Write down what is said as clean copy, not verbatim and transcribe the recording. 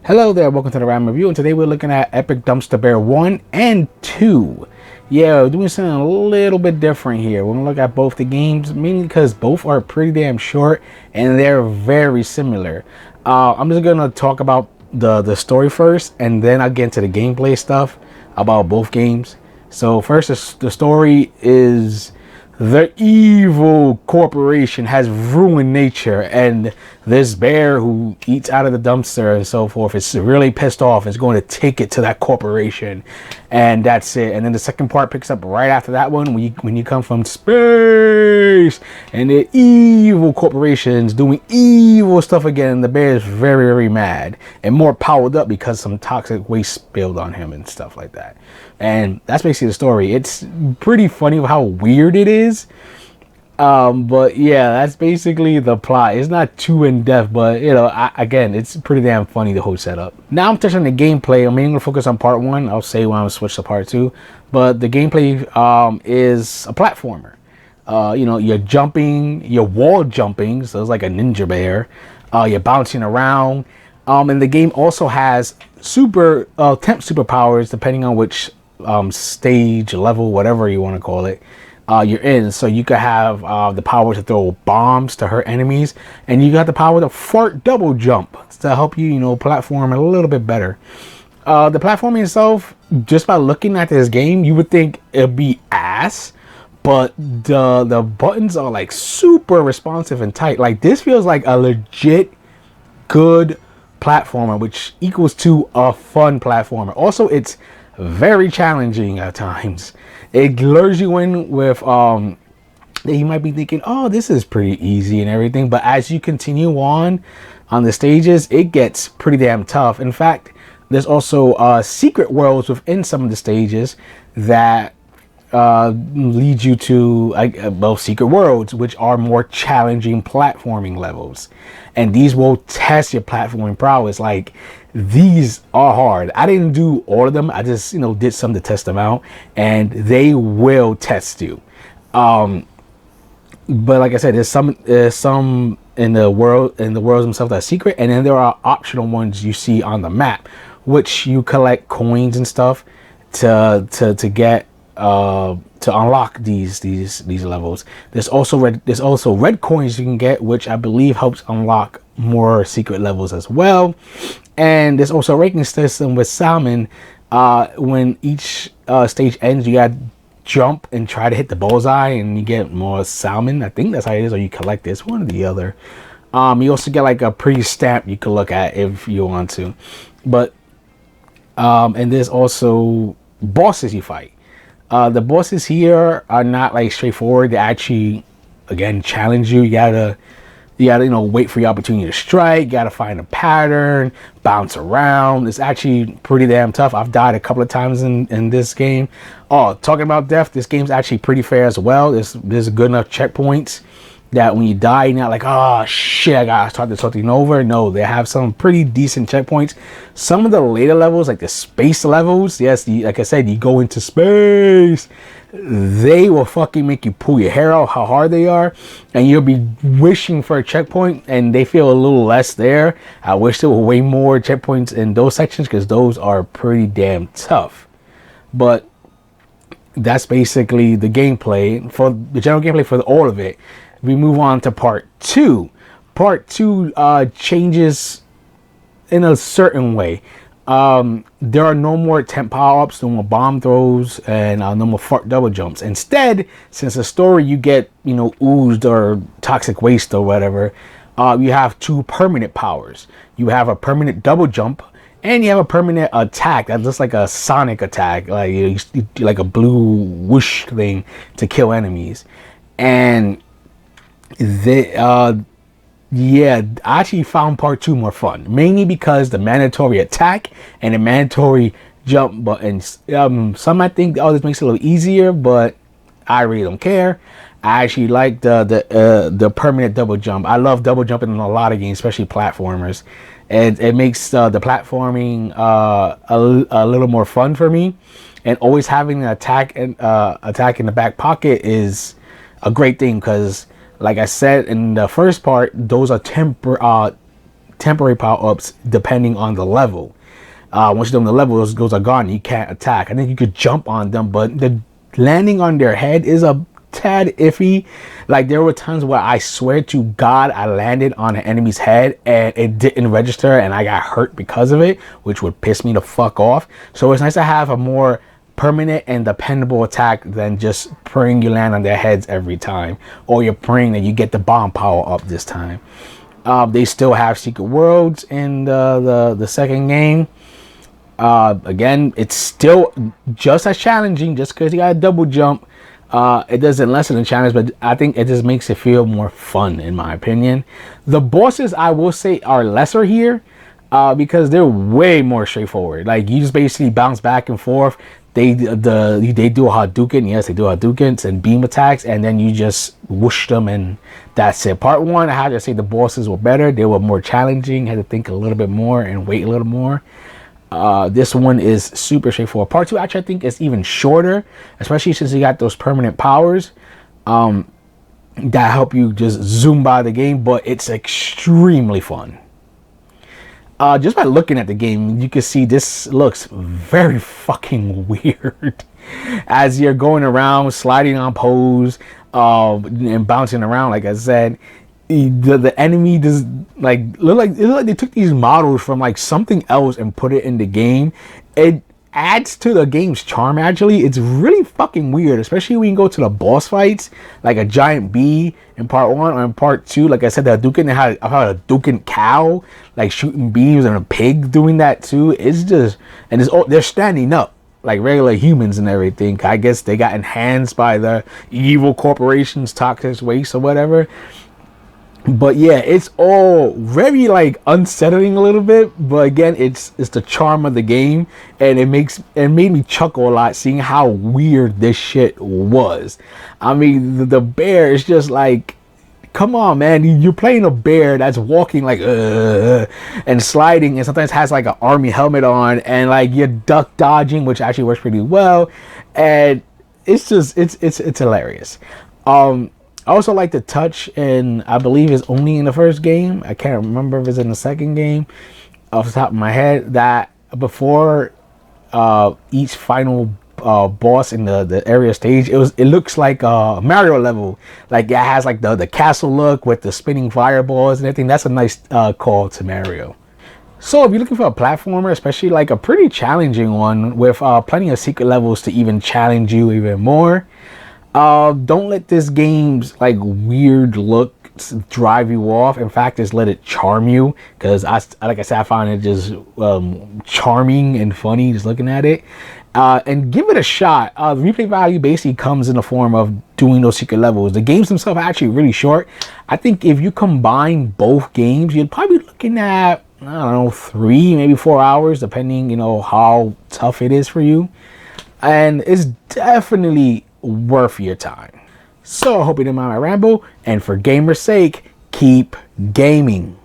Hello there, welcome to the Ramble Review, and today we're looking at Epic Dumpster Bear 1 and 2. Yeah, we're doing something a little bit different here. We're going to look at both the games, mainly because both are pretty damn short and they're very similar. I'm just going to talk about the story first, and then I'll get into the gameplay stuff about both games. So first, the story is: the evil corporation has ruined nature, and this bear who eats out of the dumpster and so forth is really pissed off. Is going to take it to that corporation, and that's it. And then the second part picks up right after that one, when you come from space and the evil corporation's doing evil stuff again. And the bear is very, very mad and more powered up because some toxic waste spilled on him and stuff like that. And that's basically the story. It's pretty funny how weird it is. But yeah, that's basically the plot. It's not too in depth, but again, it's pretty damn funny, the whole setup. Now I'm touching the gameplay. I'm mainly gonna focus on part one. I'll say when I switch to part two. But the gameplay is a platformer. You're jumping, you're wall jumping, so it's like a ninja bear. You're bouncing around. And the game also has temp superpowers depending on which stage, level, whatever you want to call it, you're in. So you could have the power to throw bombs to hurt enemies, and you got the power to fart double jump to help you, platform a little bit better. The platforming itself, just by looking at this game, you would think it'd be ass, but the buttons are like super responsive and tight. Like, this feels like a legit good platformer, which equals to a fun platformer. Also, it's very challenging at times. It lures you in with you might be thinking, oh, this is pretty easy and everything, but as you continue on the stages, it gets pretty damn tough. In fact, there's also secret worlds within some of the stages that lead you to secret worlds, which are more challenging platforming levels, and these will test your platforming prowess. Like, these are hard. I didn't do all of them. I just did some to test them out, and they will test you. But like I said, there's some in the worlds themselves that are secret, and then there are optional ones you see on the map, which you collect coins and stuff to get to unlock these levels. There's also red coins you can get, which I believe helps unlock more secret levels as well. And there's also a ranking system with salmon. When each stage ends, you gotta jump and try to hit the bullseye, and you get more salmon. I think that's how it is, or you collect this, one or the other. You also get like a pre-stamp you can look at if you want to. But and there's also bosses you fight. The bosses here are not like straightforward. They actually, again, challenge you. You gotta wait for your opportunity to strike. You gotta find a pattern, bounce around. It's actually pretty damn tough. I've died a couple of times in this game. Oh, talking about death, this game's actually pretty fair as well. There's good enough checkpoints that when you die, you're not like, oh shit, I gotta start this whole thing over. No, they have some pretty decent checkpoints. Some of the later levels, like the space levels, yes, like I said, you go into space, they will fucking make you pull your hair out how hard they are, and you'll be wishing for a checkpoint, and they feel a little less there. I wish there were way more checkpoints in those sections, because those are pretty damn tough. But that's basically the gameplay, for the general gameplay for all of it. We move on to part two. Part two changes in a certain way. There are no more temp power-ups, no more bomb throws, and no more fart double jumps. Instead, since the story you get, oozed or toxic waste or whatever, you have two permanent powers. You have a permanent double jump, and you have a permanent attack that looks like a sonic attack, like a blue whoosh thing to kill enemies. And I actually found part two more fun, mainly because the mandatory attack and the mandatory jump buttons. Some might think, oh, this makes it a little easier, but I really don't care. I actually like the permanent double jump. I love double jumping in a lot of games, especially platformers, and it makes the platforming a little more fun for me. And always having an attack in the back pocket is a great thing, because like I said in the first part, those are temporary power-ups depending on the level. Once you're done the level, those are gone. You can't attack. I think you could jump on them, but the landing on their head is a tad iffy. Like, there were times where I swear to God I landed on an enemy's head and it didn't register and I got hurt because of it, which would piss me the fuck off. So it's nice to have a more permanent and dependable attack than just praying you land on their heads every time, or you're praying that you get the bomb power up this time. They still have secret worlds in the second game. Again, it's still just as challenging. Just because you got a double jump, it doesn't lessen the challenge, but I think it just makes it feel more fun, in my opinion. The bosses, I will say, are lesser here, because they're way more straightforward. Like, you just basically bounce back and forth. They do a Hadouken. Yes, they do Hadoukens and beam attacks, and then you just whoosh them, and that's it. Part 1, I have to say the bosses were better. They were more challenging. Had to think a little bit more and wait a little more. This one is super straightforward. Part 2, actually, I think is even shorter, especially since you got those permanent powers that help you just zoom by the game, but it's extremely fun. Just by looking at the game, you can see this looks very fucking weird. As you're going around, sliding on poles, and bouncing around, like I said, the enemy does look like they took these models from like something else and put it in the game. It adds to the game's charm. Actually, it's really fucking weird, especially when you go to the boss fights, like a giant bee in part 1, or in part 2, like I said, the Hadouken, I had a Hadouken cow like shooting beams, and a pig doing that too. It's just, and they're standing up like regular humans and everything. I guess they got enhanced by the evil corporations, toxic waste or whatever. But yeah, it's all very like unsettling a little bit, but again, it's the charm of the game, and it made me chuckle a lot seeing how weird this shit was. I mean, the bear is just like, come on, man, you're playing a bear that's walking like and sliding, and sometimes has like an army helmet on, and like you're duck dodging, which actually works pretty well, and it's just it's hilarious. I also like the touch, and I believe it's only in the first game. I can't remember if it's in the second game off the top of my head, that before each final boss in the area stage, it looks like a Mario level. Like, it has like the castle look with the spinning fireballs and everything. That's a nice call to Mario. So if you're looking for a platformer, especially like a pretty challenging one with plenty of secret levels to even challenge you even more, don't let this game's like weird look drive you off. In fact, just let it charm you, because like I said, I found it just charming and funny just looking at it. And give it a shot. The replay value basically comes in the form of doing those secret levels. The games themselves are actually really short. I think if you combine both games, you're probably looking at, I don't know, 3, maybe 4 hours, depending, how tough it is for you. And it's definitely worth your time. So I hope you didn't mind my ramble, and for gamer's sake, keep gaming.